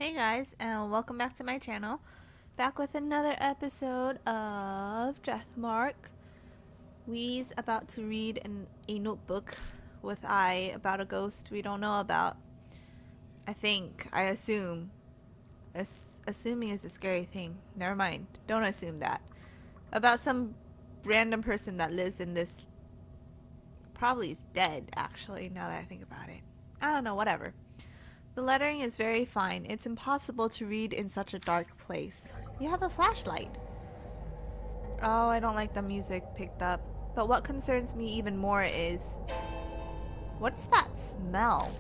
Hey guys, and welcome back to my channel. Back with another episode of Deathmark. We's about to read a notebook with I about a ghost we don't know about. I assume. Assuming is a scary thing. Never mind. Don't assume that. About some random person that lives in this. Probably is dead, actually, now that I think about it. I don't know, whatever. The lettering is very fine. It's impossible to read in such a dark place. You have a flashlight. Oh, I don't like the music picked up. But what concerns me even more is... what's that smell?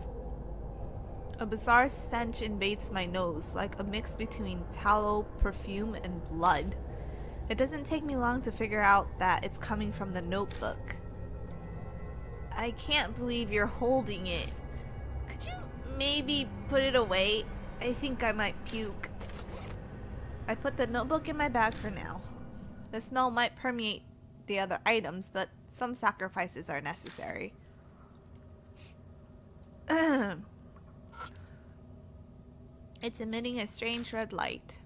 A bizarre stench invades my nose, like a mix between tallow, perfume, and blood. It doesn't take me long to figure out that it's coming from the notebook. I can't believe you're holding it. Could you maybe put it away? I think I might puke. I put the notebook in my bag for now. The smell might permeate the other items, but some sacrifices are necessary. It's emitting a strange red light.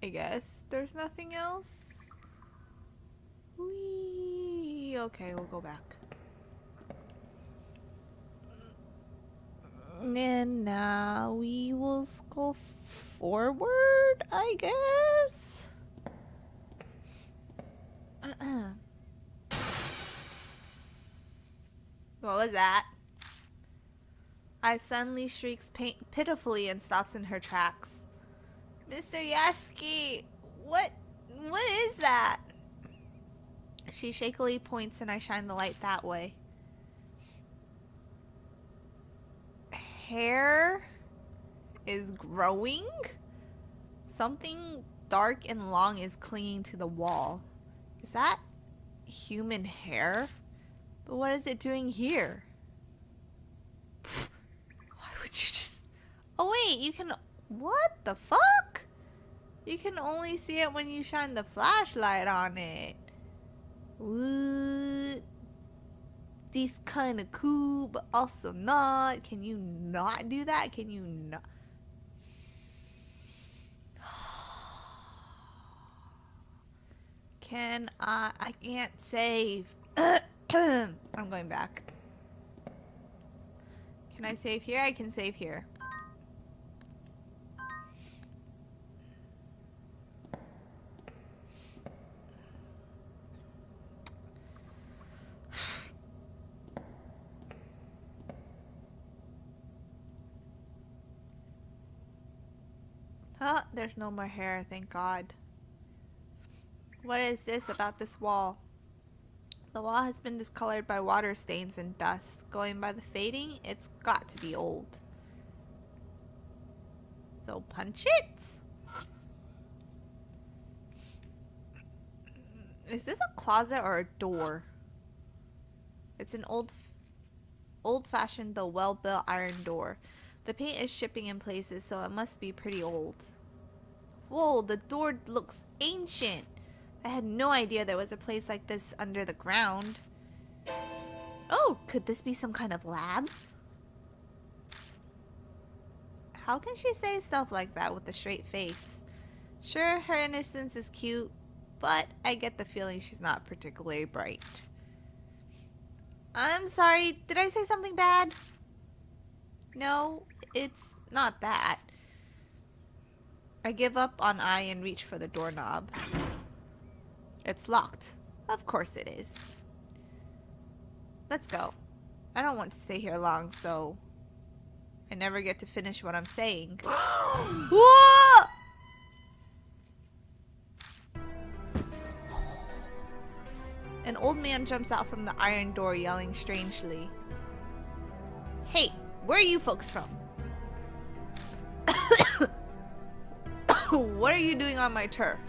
I guess there's nothing else. Whee! Okay, we'll go back. And now we will go forward, I guess. What was that? I suddenly shrieks pitifully and stops in her tracks. Mr. Yashiki, what is that? She shakily points and I shine the light that way. Hair is growing? Something dark and long is clinging to the wall. Is that human hair? But what is it doing here? Why would you just... oh wait, you can... what the fuck? You can only see it when you shine the flashlight on it. What? This kind of cool, but also not. Can you not do that? Can you not? Can I can't save. I'm going back. Can I save here? I can save here. Huh, there's no more hair, thank God. What is this about this wall? The wall has been discolored by water stains and dust. Going by the fading, it's got to be old. So punch it? Is this a closet or a door? It's an old-fashioned though well-built iron door. The paint is chipping in places, so it must be pretty old. Whoa, the door looks ancient. I had no idea there was a place like this under the ground. Oh, could this be some kind of lab? How can she say stuff like that with a straight face? Sure, her innocence is cute, but I get the feeling she's not particularly bright. I'm sorry, did I say something bad? No, it's not that. I give up on I and reach for the doorknob. It's locked. Of course it is. Let's go. I don't want to stay here long, so I never get to finish what I'm saying. Whoa! An old man jumps out from the iron door yelling strangely. Hey, where are you folks from? What are you doing on my turf?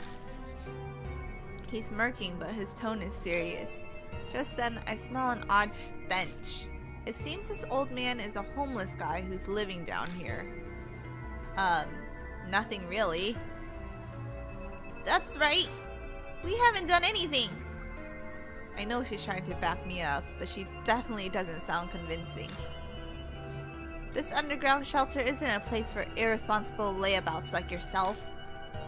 He's smirking, but his tone is serious. Just then, I smell an odd stench. It seems this old man is a homeless guy who's living down here. Nothing really. That's right. We haven't done anything. I know she's trying to back me up, but she definitely doesn't sound convincing. This underground shelter isn't a place for irresponsible layabouts like yourself.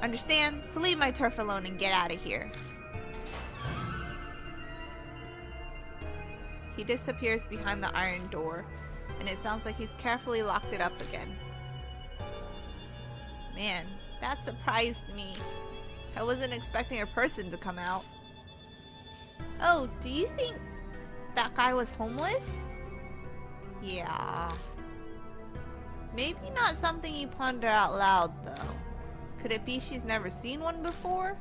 Understand? So leave my turf alone and get out of here. He disappears behind the iron door, and it sounds like he's carefully locked it up again. Man, that surprised me. I wasn't expecting a person to come out. Oh, do you think that guy was homeless? Yeah. Maybe not something you ponder out loud, though. Could it be she's never seen one before?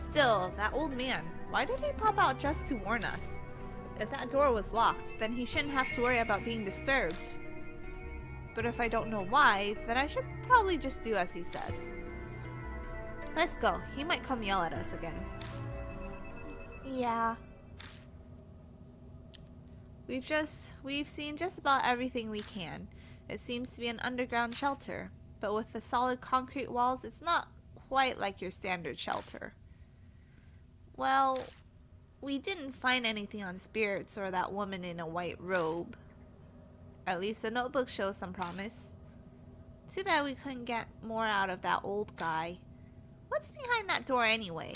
Still, that old man, why did he pop out just to warn us? If that door was locked, then he shouldn't have to worry about being disturbed. But if I don't know why, then I should probably just do as he says. Let's go. He might come yell at us again. Yeah. We've seen just about everything we can. It seems to be an underground shelter, but with the solid concrete walls, it's not quite like your standard shelter. Well, we didn't find anything on spirits or that woman in a white robe. At least the notebook shows some promise. Too bad we couldn't get more out of that old guy. What's behind that door anyway?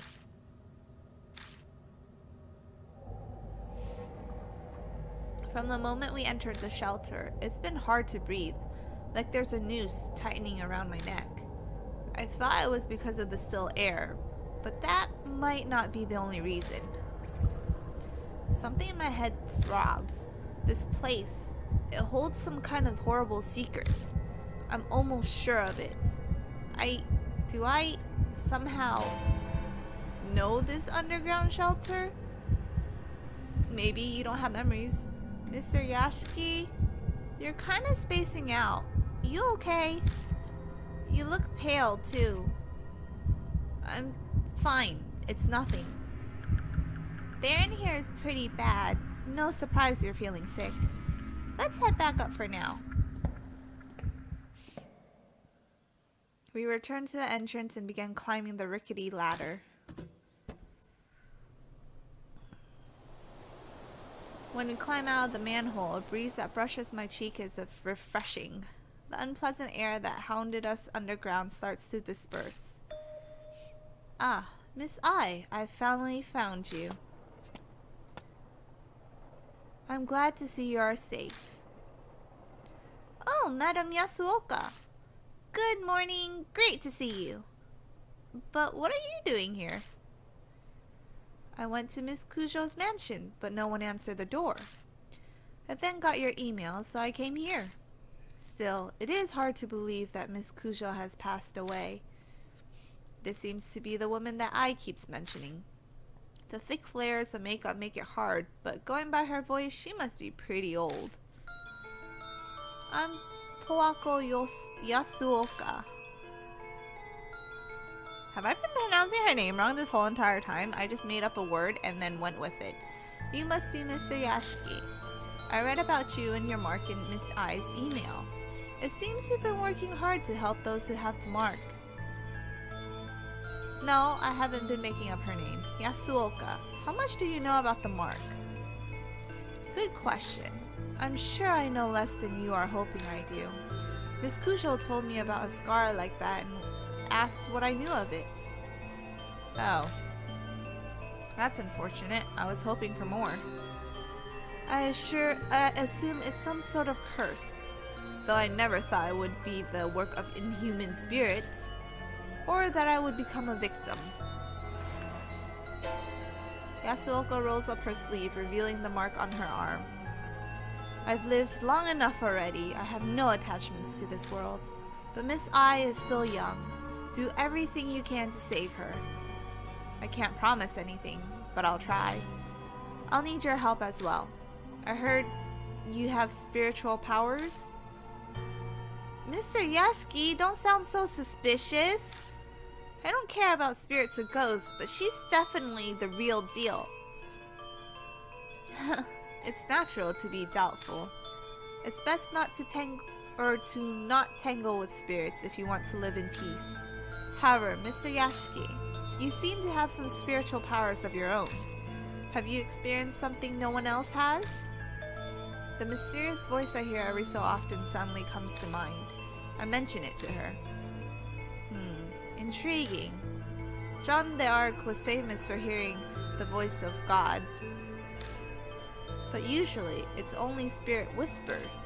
From the moment we entered the shelter, it's been hard to breathe, like there's a noose tightening around my neck. I thought it was because of the still air, but that might not be the only reason. Something in my head throbs. This place, it holds some kind of horrible secret. I'm almost sure of it. Do I somehow know this underground shelter? Maybe you don't have memories. Mr. Yashiki, you're kind of spacing out. You okay? You look pale too. I'm fine. It's nothing. The air in here is pretty bad. No surprise you're feeling sick. Let's head back up for now. We returned to the entrance and began climbing the rickety ladder. When we climb out of the manhole, a breeze that brushes my cheek is refreshing. The unpleasant air that hounded us underground starts to disperse. Ah, Miss Ai, I finally found you. I'm glad to see you are safe. Oh, Madam Yasuoka. Good morning. Great to see you. But what are you doing here? I went to Miss Kujo's mansion, but no one answered the door. I then got your email, so I came here. Still, it is hard to believe that Miss Kujo has passed away. This seems to be the woman that Ai keeps mentioning. The thick layers of makeup make it hard, but going by her voice, she must be pretty old. I'm Towako Yasuoka. Have I been pronouncing her name wrong this whole entire time? I just made up a word and then went with it. You must be Mr. Yashiki. I read about you and your mark in Miss Ai's email. It seems you've been working hard to help those who have the mark. No, I haven't been making up her name. Yasuoka. How much do you know about the mark? Good question. I'm sure I know less than you are hoping I do. Miss Kujo told me about a scar like that and asked what I knew of it. Oh. That's unfortunate. I was hoping for more. I assume it's some sort of curse, though I never thought it would be the work of inhuman spirits, or that I would become a victim. Yasuoka rolls up her sleeve, revealing the mark on her arm. I've lived long enough already. I have no attachments to this world. But Miss Ai is still young. Do everything you can to save her. I can't promise anything, but I'll try. I'll need your help as well. I heard you have spiritual powers? Mr. Yashiki, don't sound so suspicious. I don't care about spirits or ghosts, but she's definitely the real deal. It's natural to be doubtful. It's best not to not tangle with spirits if you want to live in peace. However, Mr. Yashiki, you seem to have some spiritual powers of your own. Have you experienced something no one else has? The mysterious voice I hear every so often suddenly comes to mind. I mention it to her. Intriguing. Jeanne d'Arc was famous for hearing the voice of God. But usually, it's only spirit whispers.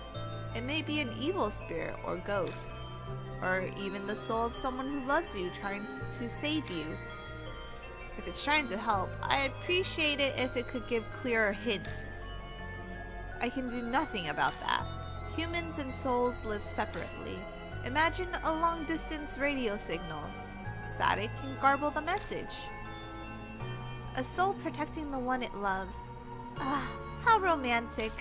It may be an evil spirit or ghosts, or even the soul of someone who loves you trying to save you. If it's trying to help, I appreciate it if it could give clearer hints. I can do nothing about that. Humans and souls live separately. Imagine a long-distance radio signal. Static can garble the message. A soul protecting the one it loves. Ah, how romantic.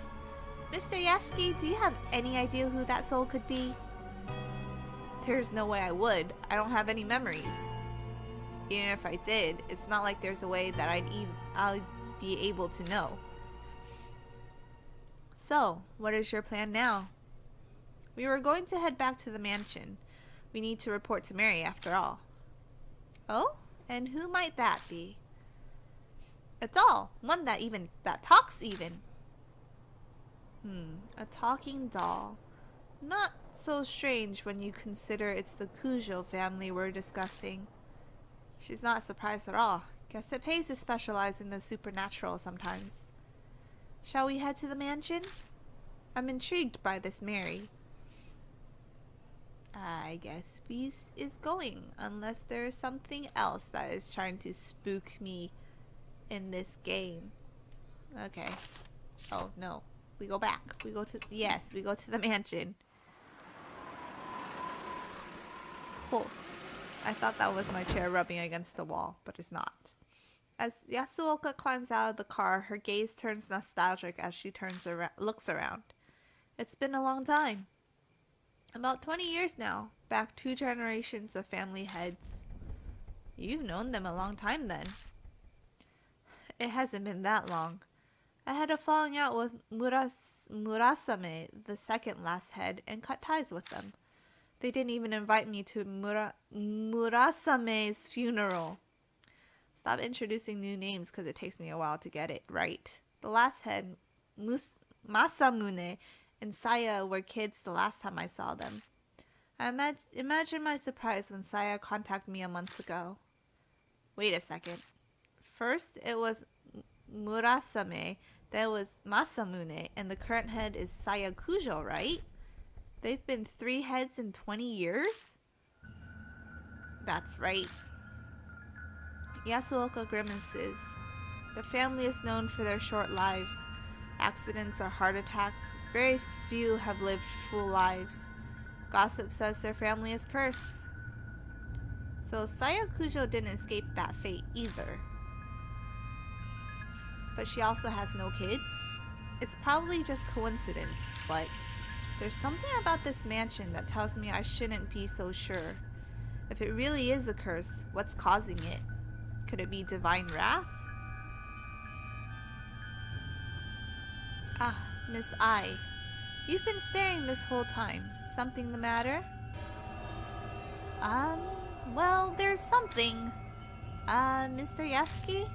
Mr. Yashiki, do you have any idea who that soul could be? There's no way I would. I don't have any memories. Even if I did, it's not like there's a way that I'd be able to know. So, what is your plan now? We were going to head back to the mansion. We need to report to Mary after all. Oh? And who might that be? A doll. One that talks even. A talking doll. Not so strange when you consider it's the Cujo family we're discussing. She's not surprised at all. Guess it pays to specialize in the supernatural sometimes. Shall we head to the mansion? I'm intrigued by this Mary. I guess we is going, unless there is something else that is trying to spook me in this game. Okay. Oh, no. We go back. We go to the mansion. Oh. I thought that was my chair rubbing against the wall, but it's not. As Yasuoka climbs out of the car, her gaze turns nostalgic as she looks around. It's been a long time. About 20 years now, back 2 generations of family heads. You've known them a long time then. It hasn't been that long. I had a falling out with Murasame, the second last head, and cut ties with them. They didn't even invite me to Murasame's funeral. Stop introducing new names because it takes me a while to get it right. The last head, Masamune, and Saya were kids the last time I saw them. I imagine my surprise when Saya contacted me a month ago. Wait a second. First it was Murasame, then it was Masamune, and the current head is Saya Cujo, right? They've been 3 heads in 20 years? That's right. Yasuoka grimaces. The family is known for their short lives. Accidents or heart attacks. Very few have lived full lives. Gossip says their family is cursed. So Saya Cujo didn't escape that fate either. But she also has no kids. It's probably just coincidence, but there's something about this mansion that tells me I shouldn't be so sure. If it really is a curse, what's causing it? Could it be divine wrath? Ah, Miss Ai. You've been staring this whole time. Something the matter? Well, there's something. Mr. Yashiki?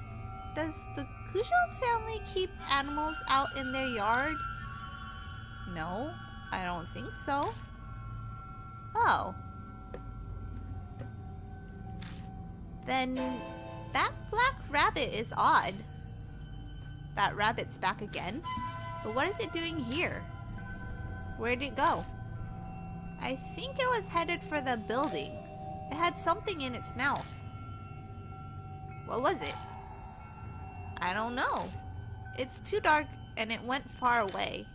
Does the Cujo family keep animals out in their yard? No, I don't think so. Oh. Then that black rabbit is odd. That rabbit's back again? But what is it doing here? Where did it go? I think it was headed for the building. It had something in its mouth. What was it? I don't know. It's too dark and it went far away.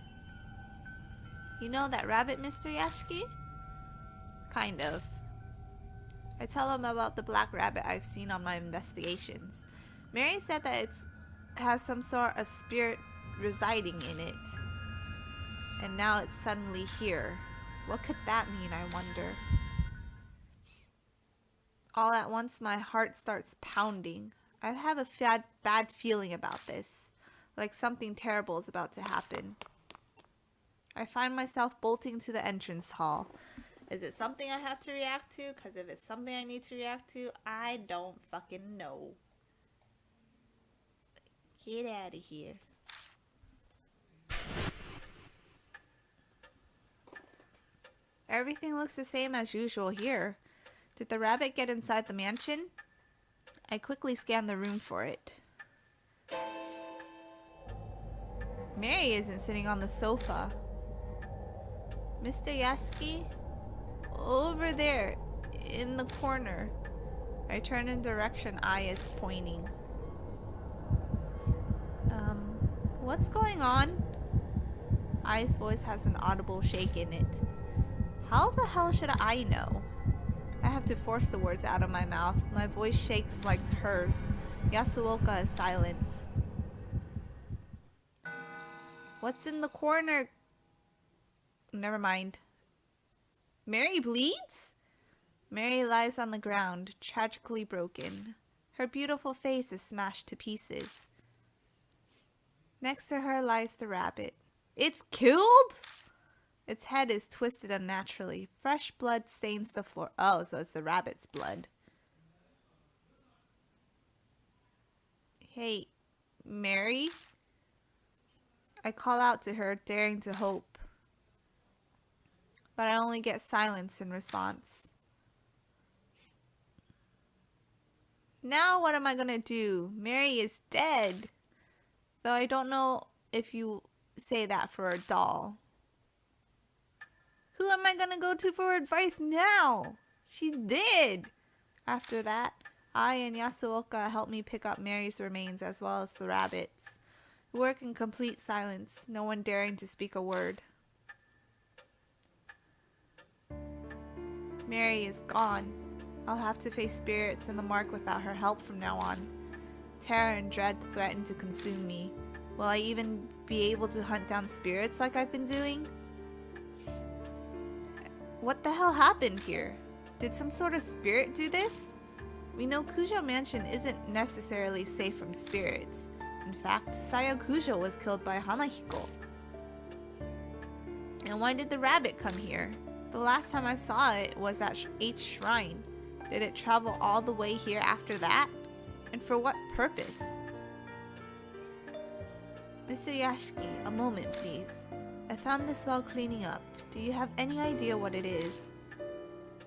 You know that rabbit, Mr. Yashiki? Kind of. I tell him about the black rabbit I've seen on my investigations. Mary said that it has some sort of spirit residing in it. And now it's suddenly here. What could that mean, I wonder? All at once my heart starts pounding. I have a bad feeling about this. Like something terrible is about to happen. I find myself bolting to the entrance hall. Is it something I have to react to? Because if it's something I need to react to, I don't fucking know. Get out of here. Everything looks the same as usual here. Did the rabbit get inside the mansion? I quickly scanned the room for it. Mary isn't sitting on the sofa. Mr. Yasuki? Over there, in the corner. I turn in the direction Ai is pointing. What's going on? Ai's voice has an audible shake in it. How the hell should I know? I have to force the words out of my mouth. My voice shakes like hers. Yasuoka is silent. What's in the corner? Never mind. Mary bleeds? Mary lies on the ground, tragically broken. Her beautiful face is smashed to pieces. Next to her lies the rabbit. It's killed? Its head is twisted unnaturally. Fresh blood stains the floor. Oh, so it's the rabbit's blood. Hey, Mary? I call out to her, daring to hope. But I only get silence in response. Now what am I gonna do? Mary is dead. Though I don't know if you say that for a doll. Who am I gonna go to for advice now? She's dead. After that, I and Yasuoka help me pick up Mary's remains as well as the rabbits. We work in complete silence, no one daring to speak a word. Mary is gone. I'll have to face spirits and the mark without her help from now on. Terror and dread threaten to consume me. Will I even be able to hunt down spirits like I've been doing? What the hell happened here? Did some sort of spirit do this? We know Kujo Mansion isn't necessarily safe from spirits. In fact, Sayo Kujo was killed by Hanahiko. And why did the rabbit come here? The last time I saw it was at H Shrine. Did it travel all the way here after that? And for what purpose? Mr. Yasuki, a moment please. I found this while cleaning up. Do you have any idea what it is?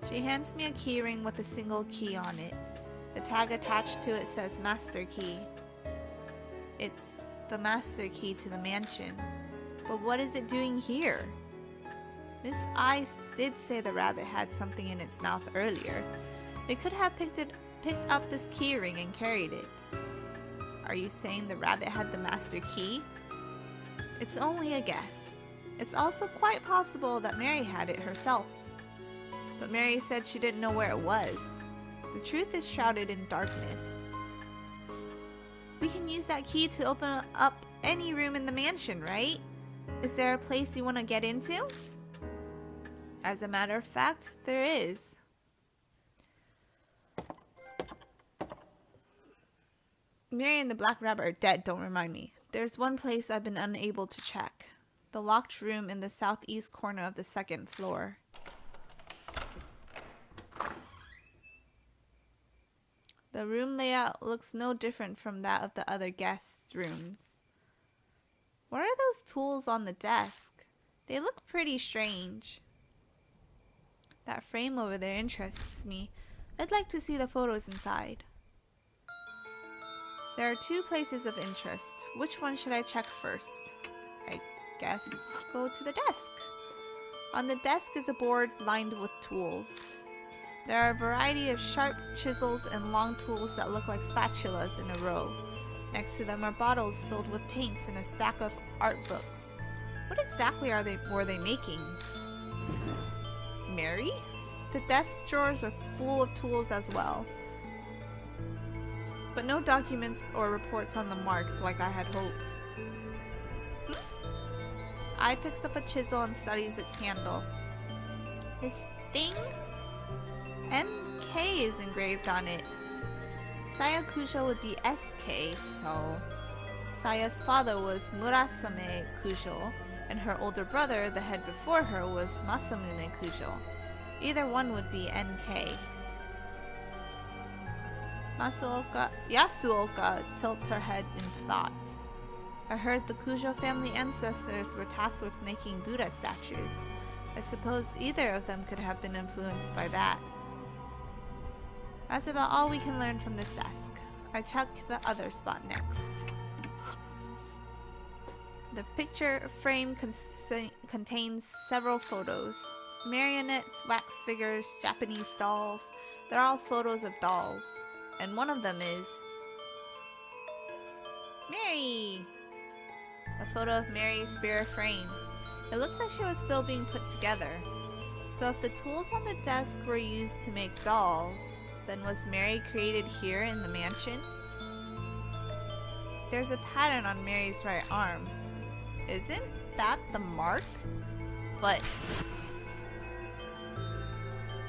She hands me a keyring with a single key on it. The tag attached to it says Master Key. It's the master key to the mansion. But what is it doing here? Miss Ai did say the rabbit had something in its mouth earlier. It could have picked up this keyring and carried it. Are you saying the rabbit had the master key? It's only a guess. It's also quite possible that Mary had it herself. But Mary said she didn't know where it was. The truth is shrouded in darkness. We can use that key to open up any room in the mansion, right? Is there a place you want to get into? As a matter of fact, there is. Mary and the Black Rabbit are dead, don't remind me. There's one place I've been unable to check. The locked room in the southeast corner of the second floor. The room layout looks no different from that of the other guests' rooms. What are those tools on the desk? They look pretty strange. That frame over there interests me. I'd like to see the photos inside. There are two places of interest. Which one should I check first? I guess go to the desk. On the desk is a board lined with tools. There are a variety of sharp chisels and long tools that look like spatulas in a row. Next to them are bottles filled with paints and a stack of art books. What exactly were they making? Mary? The desk drawers are full of tools as well. But no documents or reports on the mark like I had hoped. I picks up a chisel and studies its handle. This thing? MK is engraved on it. Sayo Kujo would be SK, so... Saya's father was Murasame Kujo, and her older brother, the head before her, was Masamune Kujo. Either one would be NK. Yasuoka tilts her head in thought. I heard the Kujo family ancestors were tasked with making Buddha statues. I suppose either of them could have been influenced by that. That's about all we can learn from this desk. I check the other spot next. The picture frame contains several photos. Marionettes, wax figures, Japanese dolls. They're all photos of dolls. And one of them is Mary! A photo of Mary's spirit frame. It looks like she was still being put together. So if the tools on the desk were used to make dolls, then was Mary created here in the mansion? There's a pattern on Mary's right arm. Isn't that the mark? But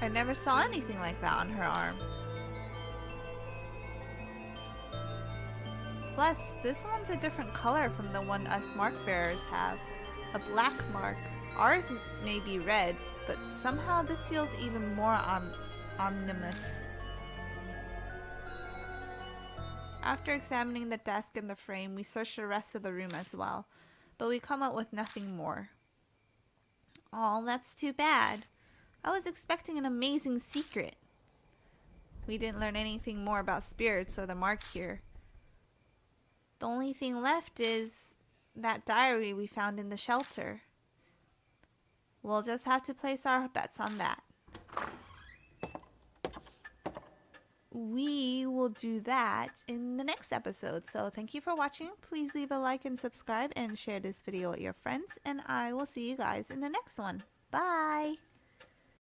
I never saw anything like that on her arm. Plus, this one's a different color from the one us mark bearers have. A black mark. Ours may be red, but somehow this feels even more ominous. After examining the desk and the frame, we search the rest of the room as well, but we come up with nothing more. Oh, that's too bad. I was expecting an amazing secret. We didn't learn anything more about spirits or the mark here. The only thing left is that diary we found in the shelter. We'll just have to place our bets on that. We will do that in the next episode. So thank you for watching. Please leave a like and subscribe and share this video with your friends. And I will see you guys in the next one. Bye!